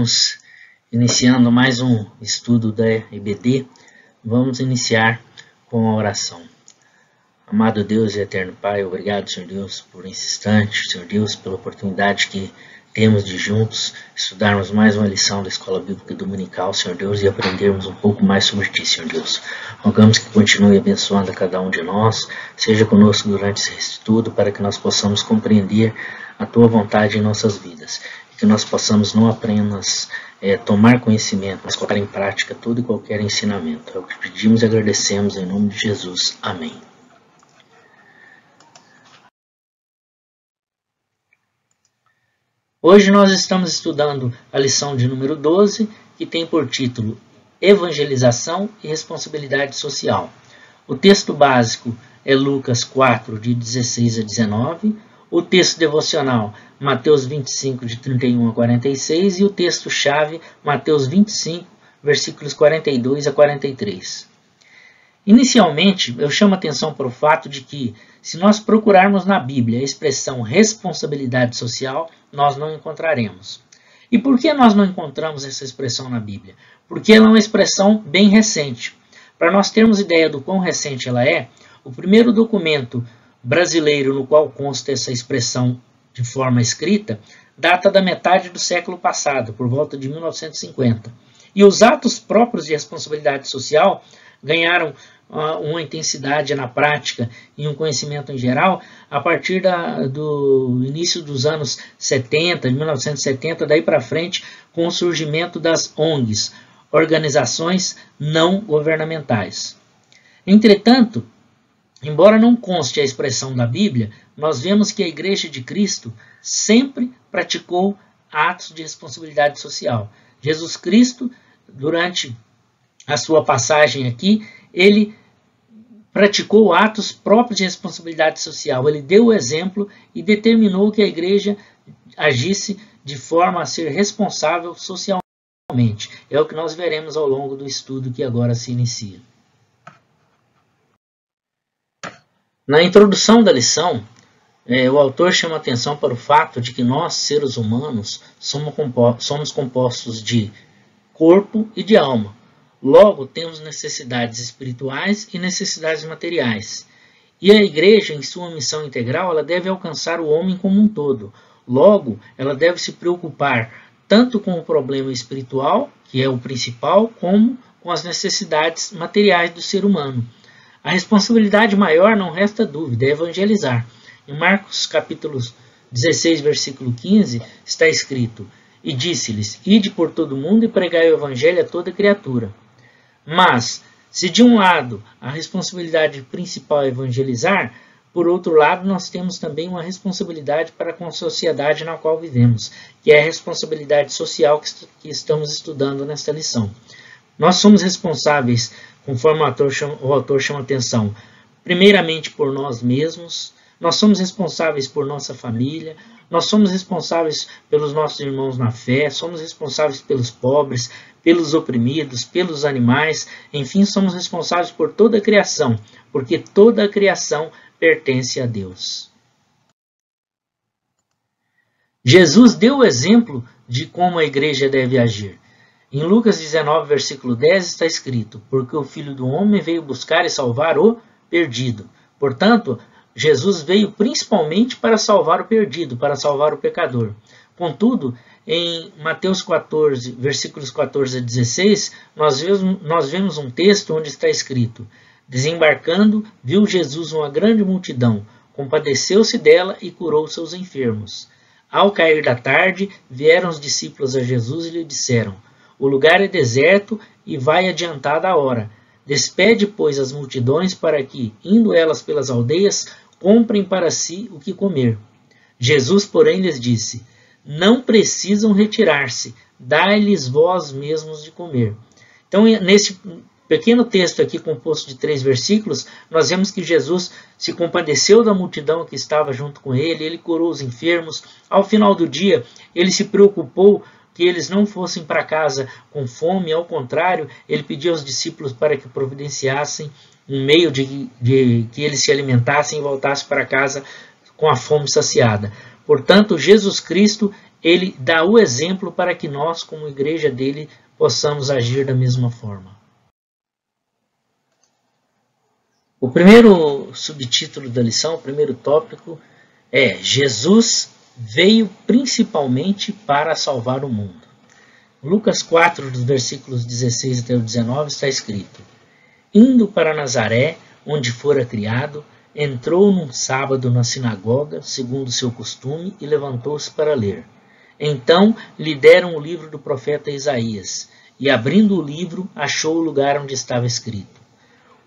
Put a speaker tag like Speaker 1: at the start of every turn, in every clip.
Speaker 1: estamos iniciando mais um estudo da EBD. Vamos iniciar com a oração. Amado Deus e eterno Pai, obrigado, Senhor Deus, por esse instante, Senhor Deus, pela oportunidade que temos de juntos estudarmos mais uma lição da Escola Bíblica Dominical, Senhor Deus, e aprendermos um pouco mais sobre Ti, Senhor Deus. Rogamos que continue abençoando a cada um de nós, seja conosco durante esse estudo, para que nós possamos compreender a Tua vontade em nossas vidas, e que nós possamos não apenas tomar conhecimento, mas colocar em prática todo e qualquer ensinamento. É o que pedimos e agradecemos em nome de Jesus. Amém. Hoje nós estamos estudando a lição de número 12, que tem por título Evangelização e Responsabilidade Social. O texto básico é Lucas 4, de 16 a 19, o texto devocional Mateus 25, de 31 a 46 e o texto-chave Mateus 25, versículos 42 a 43. Inicialmente, eu chamo a atenção para o fato de que, se nós procurarmos na Bíblia a expressão responsabilidade social, nós não encontraremos. E por que nós não encontramos essa expressão na Bíblia? Porque ela é uma expressão bem recente. Para nós termos ideia do quão recente ela é, o primeiro documento brasileiro no qual consta essa expressão de forma escrita data da metade do século passado, por volta de 1950. E os atos próprios de responsabilidade social ganharam uma intensidade na prática e um conhecimento em geral a partir do início dos anos 70, de 1970, daí para frente, com o surgimento das ONGs, organizações não governamentais. Entretanto, embora não conste a expressão da Bíblia, nós vemos que a Igreja de Cristo sempre praticou atos de responsabilidade social. Jesus Cristo, durante a sua passagem aqui, ele praticou atos próprios de responsabilidade social. Ele deu o exemplo e determinou que a igreja agisse de forma a ser responsável socialmente. É o que nós veremos ao longo do estudo que agora se inicia. Na introdução da lição, o autor chama atenção para o fato de que nós, seres humanos, somos compostos de corpo e de alma. Logo, temos necessidades espirituais e necessidades materiais. E a igreja, em sua missão integral, ela deve alcançar o homem como um todo. Logo, ela deve se preocupar tanto com o problema espiritual, que é o principal, como com as necessidades materiais do ser humano. A responsabilidade maior, não resta dúvida, é evangelizar. Em Marcos capítulo 16, versículo 15, está escrito: E disse-lhes, ide por todo o mundo e pregai o evangelho a toda criatura. Mas, se de um lado a responsabilidade principal é evangelizar, por outro lado nós temos também uma responsabilidade para com a sociedade na qual vivemos, que é a responsabilidade social que estamos estudando nesta lição. Nós somos responsáveis, conforme o autor chama atenção, primeiramente por nós mesmos, nós somos responsáveis por nossa família, nós somos responsáveis pelos nossos irmãos na fé, somos responsáveis pelos pobres, pelos oprimidos, pelos animais, enfim, somos responsáveis por toda a criação, porque toda a criação pertence a Deus. Jesus deu o exemplo de como a igreja deve agir. Em Lucas 19, versículo 10 está escrito: porque o Filho do Homem veio buscar e salvar o perdido. Portanto, Jesus veio principalmente para salvar o perdido, para salvar o pecador. Contudo, em Mateus 14, versículos 14 a 16, nós vemos um texto onde está escrito: desembarcando, viu Jesus uma grande multidão, compadeceu-se dela e curou seus enfermos. Ao cair da tarde, vieram os discípulos a Jesus e lhe disseram: o lugar é deserto e vai adiantada a hora. Despede, pois, as multidões para que, indo elas pelas aldeias, comprem para si o que comer. Jesus, porém, lhes disse: não precisam retirar-se, dai-lhes vós mesmos de comer. Então, nesse pequeno texto aqui, composto de 3 versículos, nós vemos que Jesus se compadeceu da multidão que estava junto com ele, ele curou os enfermos. Ao final do dia, ele se preocupou que eles não fossem para casa com fome, ao contrário, ele pediu aos discípulos para que providenciassem um meio de que eles se alimentassem e voltassem para casa com a fome saciada. Portanto, Jesus Cristo, ele dá o exemplo para que nós, como igreja dele, possamos agir da mesma forma. O primeiro subtítulo da lição, o primeiro tópico é: Jesus veio principalmente para salvar o mundo. Lucas 4, dos versículos 16 até o 19, está escrito: Indo para Nazaré, onde fora criado, entrou num sábado na sinagoga, segundo seu costume, e levantou-se para ler. Então lhe deram o livro do profeta Isaías, e abrindo o livro, achou o lugar onde estava escrito: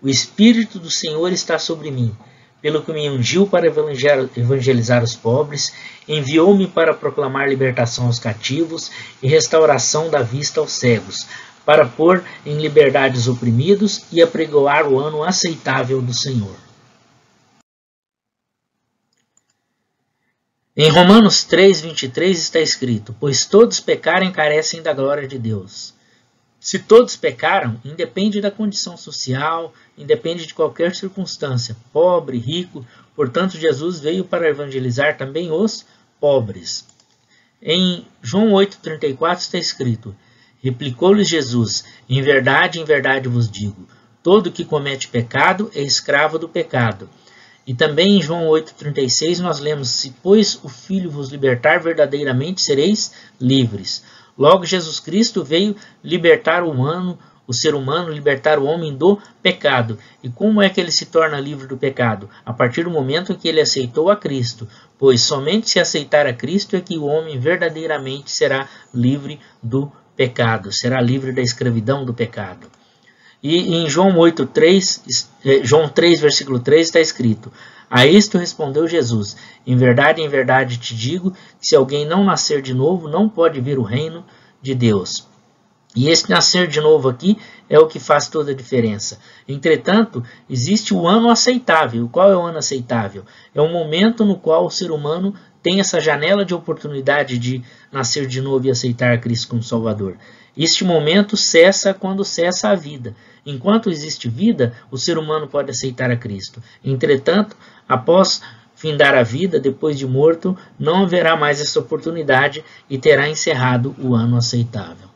Speaker 1: O Espírito do Senhor está sobre mim, pelo que me ungiu para evangelizar os pobres, enviou-me para proclamar libertação aos cativos e restauração da vista aos cegos, para pôr em liberdade os oprimidos e apregoar o ano aceitável do Senhor. Em Romanos 3:23 está escrito: Pois todos pecaram e carecem da glória de Deus. Se todos pecaram, independe da condição social, independe de qualquer circunstância, pobre, rico, portanto Jesus veio para evangelizar também os pobres. Em João 8:34 está escrito: Replicou-lhes Jesus: em verdade vos digo, todo que comete pecado é escravo do pecado. E também em João 8:36 nós lemos: Se, pois, o Filho vos libertar, verdadeiramente sereis livres. Logo, Jesus Cristo veio libertar o ser humano, libertar o homem do pecado. E como é que ele se torna livre do pecado? A partir do momento em que ele aceitou a Cristo. Pois somente se aceitar a Cristo é que o homem verdadeiramente será livre do pecado, será livre da escravidão do pecado. E em João 3, versículo 3 está escrito: A isto respondeu Jesus: em verdade te digo, que se alguém não nascer de novo, não pode ver o reino de Deus. E esse nascer de novo aqui é o que faz toda a diferença. Entretanto, existe o ano aceitável. Qual é o ano aceitável? É o momento no qual o ser humano tem essa janela de oportunidade de nascer de novo e aceitar Cristo como Salvador. Este momento cessa quando cessa a vida. Enquanto existe vida, o ser humano pode aceitar a Cristo. Entretanto, após findar a vida, depois de morto, não haverá mais essa oportunidade e terá encerrado o ano aceitável.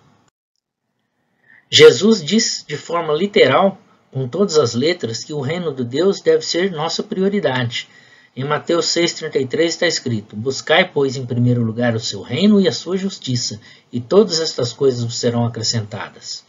Speaker 1: Jesus diz de forma literal, com todas as letras, que o reino de Deus deve ser nossa prioridade. Em Mateus 6,33 está escrito: Buscai, pois, em primeiro lugar o seu reino e a sua justiça, e todas estas coisas vos serão acrescentadas.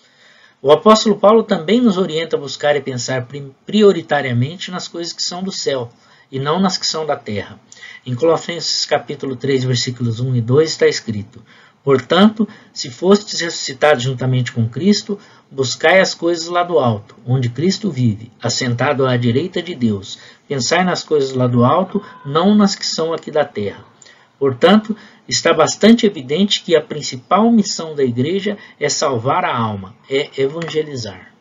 Speaker 1: O apóstolo Paulo também nos orienta a buscar e pensar prioritariamente nas coisas que são do céu, e não nas que são da terra. Em Colossenses capítulo 3, versículos 1 e 2 está escrito: Portanto, se fostes ressuscitados juntamente com Cristo, buscai as coisas lá do alto, onde Cristo vive, assentado à direita de Deus. Pensai nas coisas lá do alto, não nas que são aqui da terra. Portanto, está bastante evidente que a principal missão da igreja é salvar a alma, é evangelizar.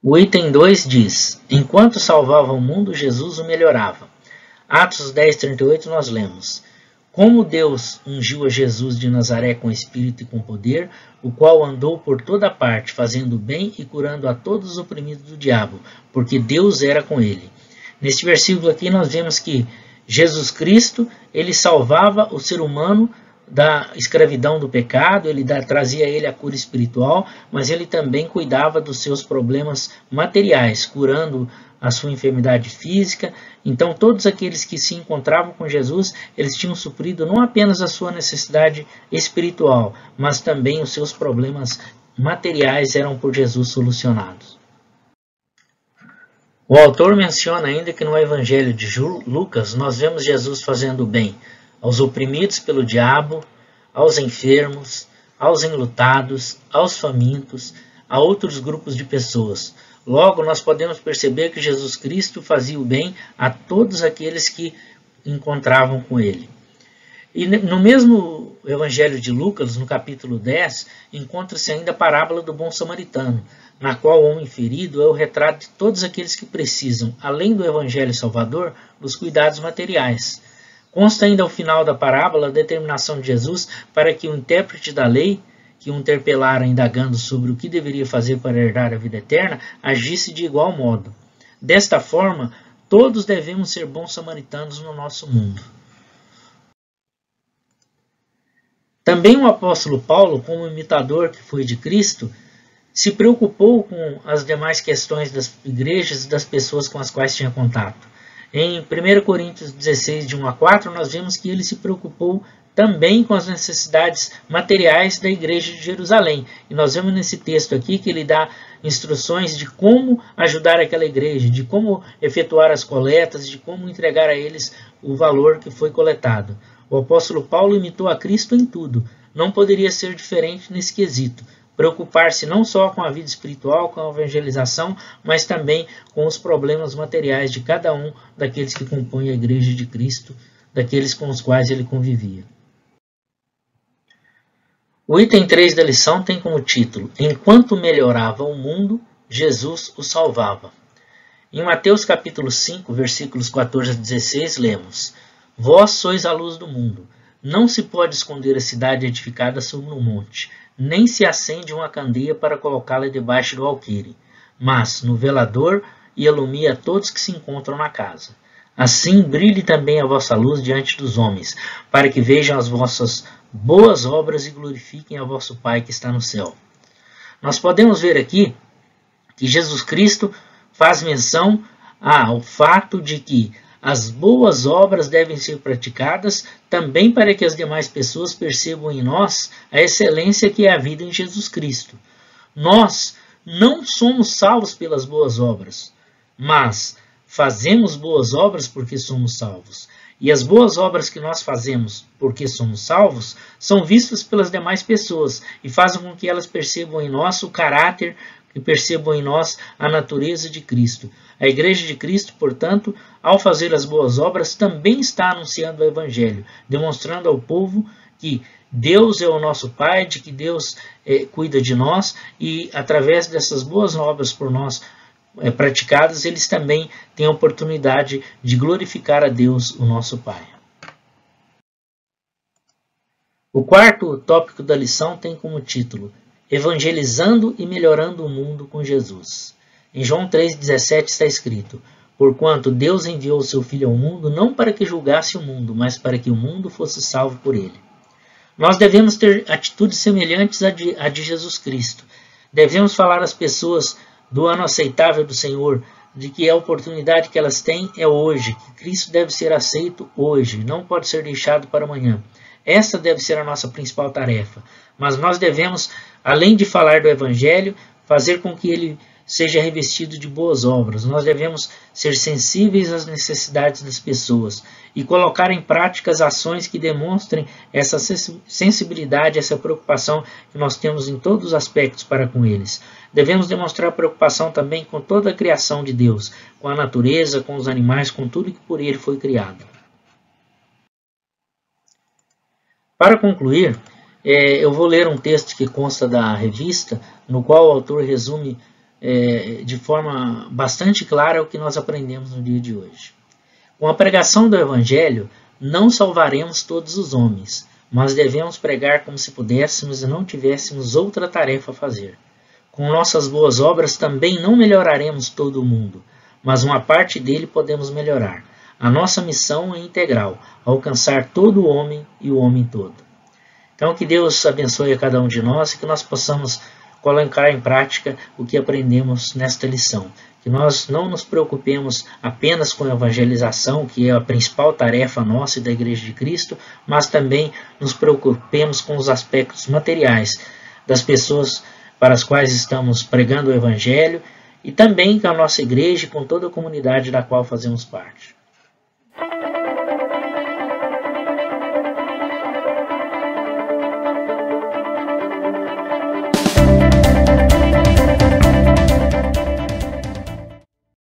Speaker 1: O item 2 diz: Enquanto salvava o mundo, Jesus o melhorava. Atos 10:38 nós lemos: Como Deus ungiu a Jesus de Nazaré com espírito e com poder, o qual andou por toda parte, fazendo bem e curando a todos os oprimidos do diabo, porque Deus era com ele. Neste versículo aqui nós vemos que Jesus Cristo, ele salvava o ser humano da escravidão do pecado, ele trazia a ele a cura espiritual, mas ele também cuidava dos seus problemas materiais, curando a sua enfermidade física. Então todos aqueles que se encontravam com Jesus, eles tinham suprido não apenas a sua necessidade espiritual, mas também os seus problemas materiais eram por Jesus solucionados. O autor menciona ainda que no Evangelho de Lucas nós vemos Jesus fazendo bem aos oprimidos pelo diabo, aos enfermos, aos enlutados, aos famintos, a outros grupos de pessoas. Logo, nós podemos perceber que Jesus Cristo fazia o bem a todos aqueles que encontravam com ele. E no mesmo Evangelho de Lucas, no capítulo 10, encontra-se ainda a parábola do bom samaritano, na qual o homem ferido é o retrato de todos aqueles que precisam, além do Evangelho Salvador, dos cuidados materiais. Consta ainda ao final da parábola a determinação de Jesus para que o intérprete da lei, que o interpelara indagando sobre o que deveria fazer para herdar a vida eterna, agisse de igual modo. Desta forma, todos devemos ser bons samaritanos no nosso mundo. Também o apóstolo Paulo, como imitador que foi de Cristo, se preocupou com as demais questões das igrejas e das pessoas com as quais tinha contato. Em 1 Coríntios 16, de 1 a 4, nós vemos que ele se preocupou também com as necessidades materiais da igreja de Jerusalém. E nós vemos nesse texto aqui que ele dá instruções de como ajudar aquela igreja, de como efetuar as coletas, de como entregar a eles o valor que foi coletado. O apóstolo Paulo imitou a Cristo em tudo. Não poderia ser diferente nesse quesito. Preocupar-se não só com a vida espiritual, com a evangelização, mas também com os problemas materiais de cada um daqueles que compõem a igreja de Cristo, daqueles com os quais ele convivia. O item 3 da lição tem como título: Enquanto melhorava o mundo, Jesus o salvava. Em Mateus capítulo 5, versículos 14 a 16, lemos: Vós sois a luz do mundo. Não se pode esconder a cidade edificada sobre um monte, nem se acende uma candeia para colocá-la debaixo do alqueire, mas no velador e alumia a todos que se encontram na casa. Assim brilhe também a vossa luz diante dos homens, para que vejam as vossas boas obras e glorifiquem a vosso Pai que está no céu. Nós podemos ver aqui que Jesus Cristo faz menção ao fato de que as boas obras devem ser praticadas também para que as demais pessoas percebam em nós a excelência que é a vida em Jesus Cristo. Nós não somos salvos pelas boas obras, mas fazemos boas obras porque somos salvos. E as boas obras que nós fazemos porque somos salvos são vistas pelas demais pessoas e fazem com que elas percebam em nós o caráter, que percebam em nós a natureza de Cristo. A Igreja de Cristo, portanto, ao fazer as boas obras, também está anunciando o Evangelho, demonstrando ao povo que Deus é o nosso Pai, de que Deus cuida de nós e, através dessas boas obras por nós praticadas, eles também têm a oportunidade de glorificar a Deus, o nosso Pai. O quarto tópico da lição tem como título: Evangelizando e melhorando o mundo com Jesus. Em João 3,17 está escrito: Porquanto Deus enviou o seu Filho ao mundo, não para que julgasse o mundo, mas para que o mundo fosse salvo por ele. Nós devemos ter atitudes semelhantes à de Jesus Cristo. Devemos falar às pessoas do ano aceitável do Senhor, de que a oportunidade que elas têm é hoje, que Cristo deve ser aceito hoje, não pode ser deixado para amanhã. Essa deve ser a nossa principal tarefa. Mas nós devemos, além de falar do Evangelho, fazer com que ele seja revestido de boas obras. Nós devemos ser sensíveis às necessidades das pessoas e colocar em prática as ações que demonstrem essa sensibilidade, essa preocupação que nós temos em todos os aspectos para com eles. Devemos demonstrar preocupação também com toda a criação de Deus, com a natureza, com os animais, com tudo que por ele foi criado. Para concluir, eu vou ler um texto que consta da revista, no qual o autor resume de forma bastante clara o que nós aprendemos no dia de hoje. Com a pregação do Evangelho, não salvaremos todos os homens, mas devemos pregar como se pudéssemos e não tivéssemos outra tarefa a fazer. Com nossas boas obras também não melhoraremos todo o mundo, mas uma parte dele podemos melhorar. A nossa missão é integral, alcançar todo o homem e o homem todo. Então que Deus abençoe a cada um de nós e que nós possamos colocar em prática o que aprendemos nesta lição. Que nós não nos preocupemos apenas com a evangelização, que é a principal tarefa nossa e da Igreja de Cristo, mas também nos preocupemos com os aspectos materiais das pessoas para as quais estamos pregando o Evangelho e também com a nossa igreja e com toda a comunidade da qual fazemos parte.